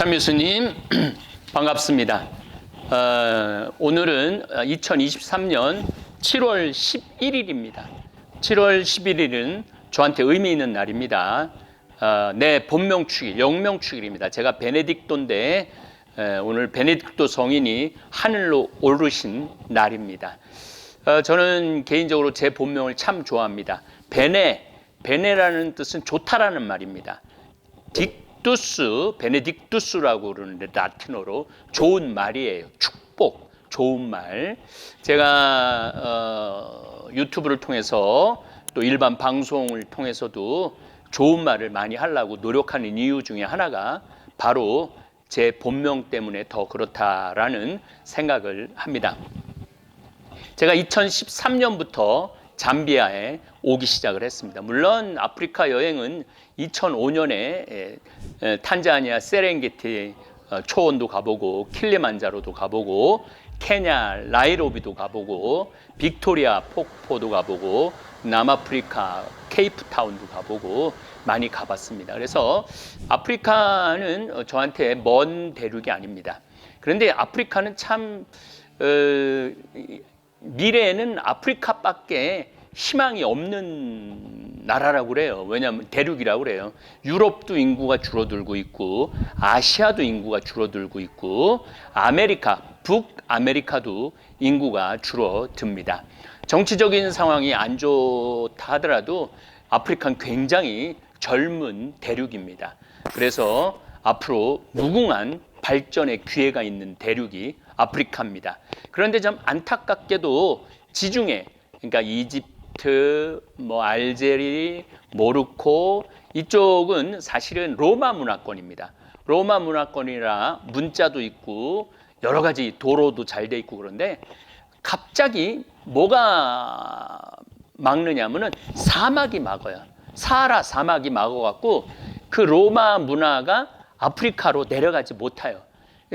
참교수님 반갑습니다. 오늘은 2023년 7월 11일입니다. 7월 11일은 저한테 의미 있는 날입니다. 내 본명축일, 영명축일입니다. 제가 베네딕토인데 오늘 베네딕토 성인이 하늘로 오르신 날입니다. 저는 개인적으로 제 본명을 참 좋아합니다. 베네라는 뜻은 좋다라는 말입니다. 딕두스, 베네딕투스라고 그러는데 라틴어로 좋은 말이에요. 축복, 좋은 말. 제가 유튜브를 통해서 또 일반 방송을 통해서도 좋은 말을 많이 하려고 노력하는 이유 중에 하나가 바로 제 본명 때문에 더 그렇다라는 생각을 합니다. 제가 2013년부터 잠비아에 오기 시작을 했습니다. 물론 아프리카 여행은 2005년에 탄자니아 세렝게티 초원도 가보고 킬리만자로도 가보고 케냐 나이로비도 가보고 빅토리아 폭포도 가보고 남아프리카 케이프타운도 가보고 많이 가봤습니다. 그래서 아프리카는 저한테 먼 대륙이 아닙니다. 그런데 아프리카는 참 미래에는 아프리카밖에 희망이 없는 나라라고 그래요. 왜냐하면 대륙이라고 그래요. 유럽도 인구가 줄어들고 있고 아시아도 인구가 줄어들고 있고 북아메리카도 인구가 줄어듭니다. 정치적인 상황이 안 좋다 하더라도 아프리카는 굉장히 젊은 대륙입니다. 그래서 앞으로 무궁한 발전의 기회가 있는 대륙이 아프리카입니다. 그런데 좀 안타깝게도 지중해, 그러니까 이집트, 알제리, 모로코 이쪽은 사실은 로마 문화권입니다. 로마 문화권이라 문자도 있고 여러 가지 도로도 잘 돼 있고 그런데 갑자기 뭐가 막느냐면은 사막이 막아요. 사하라 사막이 막아갖고 그 로마 문화가 아프리카로 내려가지 못해요.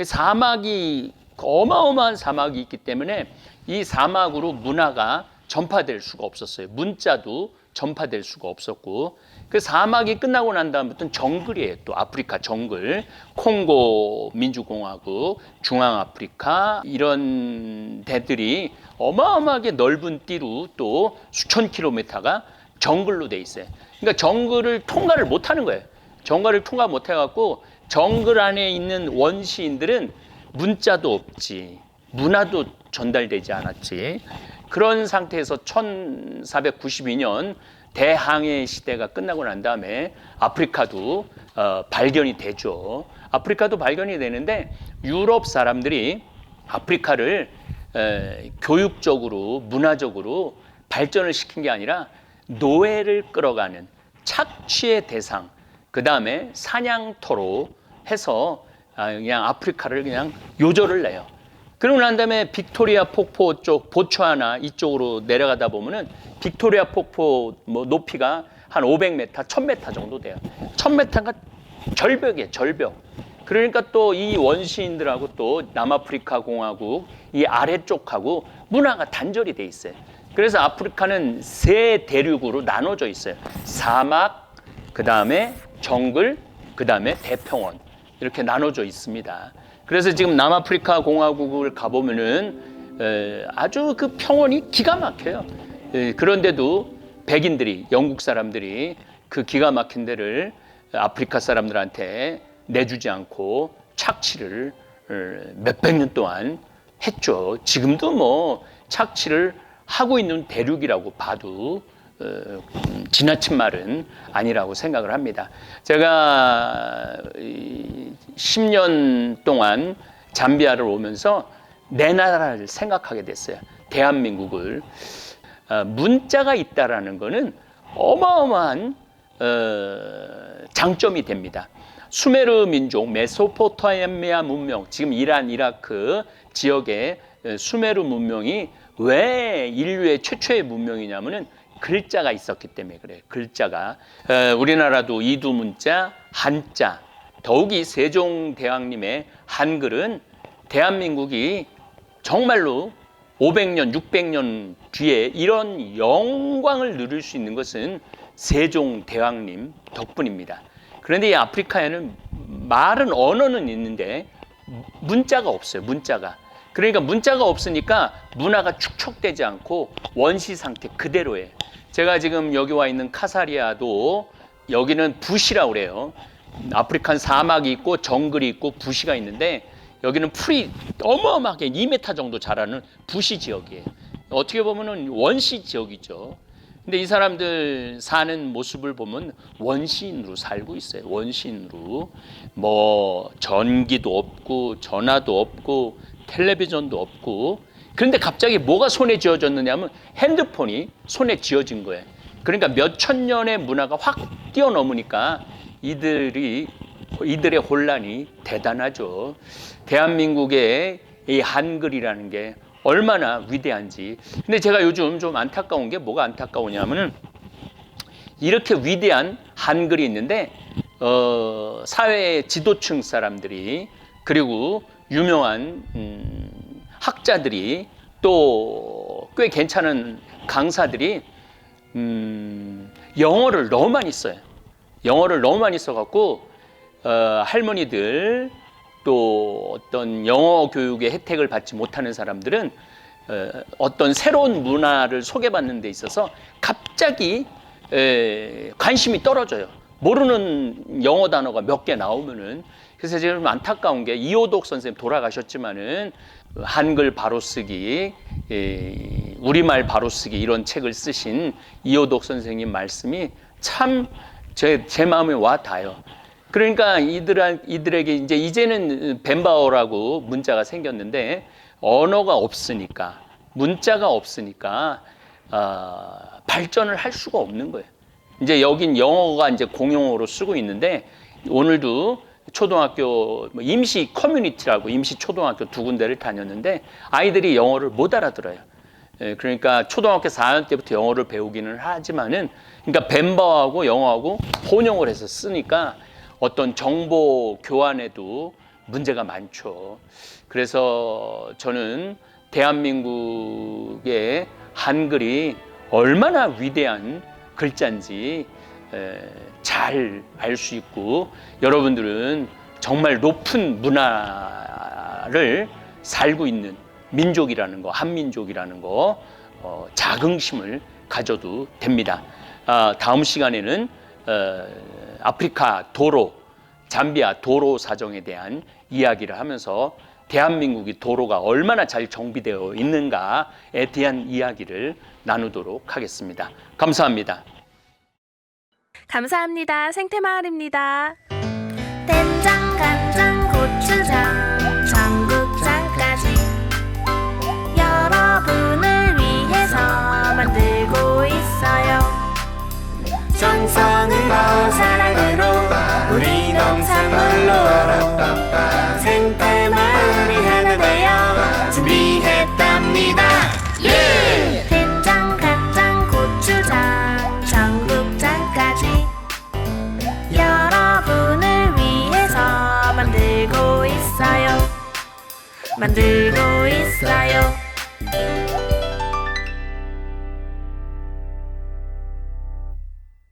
사막이 어마어마한 사막이 있기 때문에 이 사막으로 문화가 전파될 수가 없었어요. 문자도 전파될 수가 없었고 그 사막이 끝나고 난 다음부터는 정글이에요. 또 아프리카 정글, 콩고 민주공화국, 중앙아프리카 이런 데들이 어마어마하게 넓은 띠로 또 수천 킬로미터가 정글로 돼 있어요. 그러니까 정글을 통과를 못하는 거예요. 정글을 통과 못해갖고 정글 안에 있는 원시인들은 문자도 없지, 문화도 전달되지 않았지. 그런 상태에서 1492년 대항해 시대가 끝나고 난 다음에 아프리카도 발견이 되죠. 아프리카도 발견이 되는데 유럽 사람들이 아프리카를 교육적으로, 문화적으로 발전을 시킨 게 아니라 노예를 끌어가는 착취의 대상, 그 다음에 사냥터로 해서 그냥 아프리카를 그냥 요절을 내요. 그러고 난 다음에 빅토리아 폭포 쪽 보츠와나 이쪽으로 내려가다 보면은 빅토리아 폭포 높이가 한 500m, 1000m 정도 돼요. 1000m가 절벽이에요, 절벽. 그러니까 또 이 원시인들하고 또 남아프리카 공화국 이 아래쪽하고 문화가 단절이 돼 있어요. 그래서 아프리카는 세 대륙으로 나눠져 있어요. 사막, 그 다음에 정글, 그 다음에 대평원 이렇게 나눠져 있습니다. 그래서 지금 남아프리카 공화국을 가보면은 아주 그 평원이 기가 막혀요. 그런데도 백인들이, 영국 사람들이 그 기가 막힌 데를 아프리카 사람들한테 내주지 않고 착취를 몇백 년 동안 했죠. 지금도 착취를 하고 있는 대륙이라고 봐도 지나친 말은 아니라고 생각을 합니다. 제가 10년 동안 잠비아를 오면서 내 나라를 생각하게 됐어요. 대한민국을. 문자가 있다라는 것은 어마어마한 장점이 됩니다. 수메르 민족, 메소포타미아 문명, 지금 이란, 이라크 지역의 수메르 문명이 왜 인류의 최초의 문명이냐면은 글자가 있었기 때문에 그래요. 글자가 우리나라도 이두문자, 한자, 더욱이 세종대왕님의 한글은 대한민국이 정말로 500년, 600년 뒤에 이런 영광을 누릴 수 있는 것은 세종대왕님 덕분입니다. 그런데 이 아프리카에는 말은 언어는 있는데 문자가 없어요. 문자가. 그러니까 문자가 없으니까 문화가 축적되지 않고 원시 상태 그대로예요. 제가 지금 여기 와 있는 카사리아도 여기는 부시라고 그래요. 아프리칸 사막이 있고 정글이 있고 부시가 있는데 여기는 풀이 어마어마하게 2m 정도 자라는 부시 지역이에요. 어떻게 보면은 원시 지역이죠. 근데 이 사람들 사는 모습을 보면 원시인으로 살고 있어요. 원시인으로. 뭐 전기도 없고 전화도 없고 텔레비전도 없고. 그런데 갑자기 뭐가 손에 쥐어졌느냐면 핸드폰이 손에 쥐어진 거예요. 그러니까 몇천 년의 문화가 확 뛰어넘으니까 이들의 혼란이 대단하죠. 대한민국의 이 한글이라는 게 얼마나 위대한지. 근데 제가 요즘 좀 안타까운 게 뭐가 안타까우냐면은 이렇게 위대한 한글이 있는데 사회 지도층 사람들이 그리고 유명한 학자들이 또 꽤 괜찮은 강사들이 영어를 너무 많이 써요. 영어를 너무 많이 써갖고 할머니들 또 어떤 영어 교육의 혜택을 받지 못하는 사람들은 어떤 새로운 문화를 소개받는 데 있어서 갑자기 관심이 떨어져요. 모르는 영어 단어가 몇 개 나오면은. 그래서 지금 안타까운 게 이호독 선생님 돌아가셨지만은 한글 바로쓰기, 우리말 바로쓰기 이런 책을 쓰신 이호독 선생님 말씀이 참 제 마음에 와 닿아요. 그러니까 이들에게 이제는 벤바오라고 문자가 생겼는데 언어가 없으니까 문자가 없으니까 발전을 할 수가 없는 거예요. 이제 여긴 영어가 이제 공용어로 쓰고 있는데 오늘도 초등학교 임시 커뮤니티라고 임시 초등학교 2군데를 다녔는데 아이들이 영어를 못 알아들어요. 그러니까 초등학교 4학년 때부터 영어를 배우기는 하지만은 그러니까 벤바오하고 영어하고 혼용을 해서 쓰니까 어떤 정보 교환에도 문제가 많죠. 그래서 저는 대한민국의 한글이 얼마나 위대한 글자인지 잘 알 수 있고 여러분들은 정말 높은 문화를 살고 있는 민족이라는 거, 한민족이라는 거 자긍심을 가져도 됩니다. 다음 시간에는 아프리카 도로, 잠비아 도로 사정에 대한 이야기를 하면서 대한민국이 도로가 얼마나 잘 정비되어 있는가에 대한 이야기를 나누도록 하겠습니다. 감사합니다. 감사합니다. 생태마을입니다. 된장, 간장, 고추장, 청국장까지 여러분을 위해서 만들고 있어요. 정성으로 사랑으로 우리 농산물로 생태마을이 하나 되어 준비했답니다. 예! 된장, 간장, 고추장, 청국장까지 여러분을 위해서 만들고 있어요.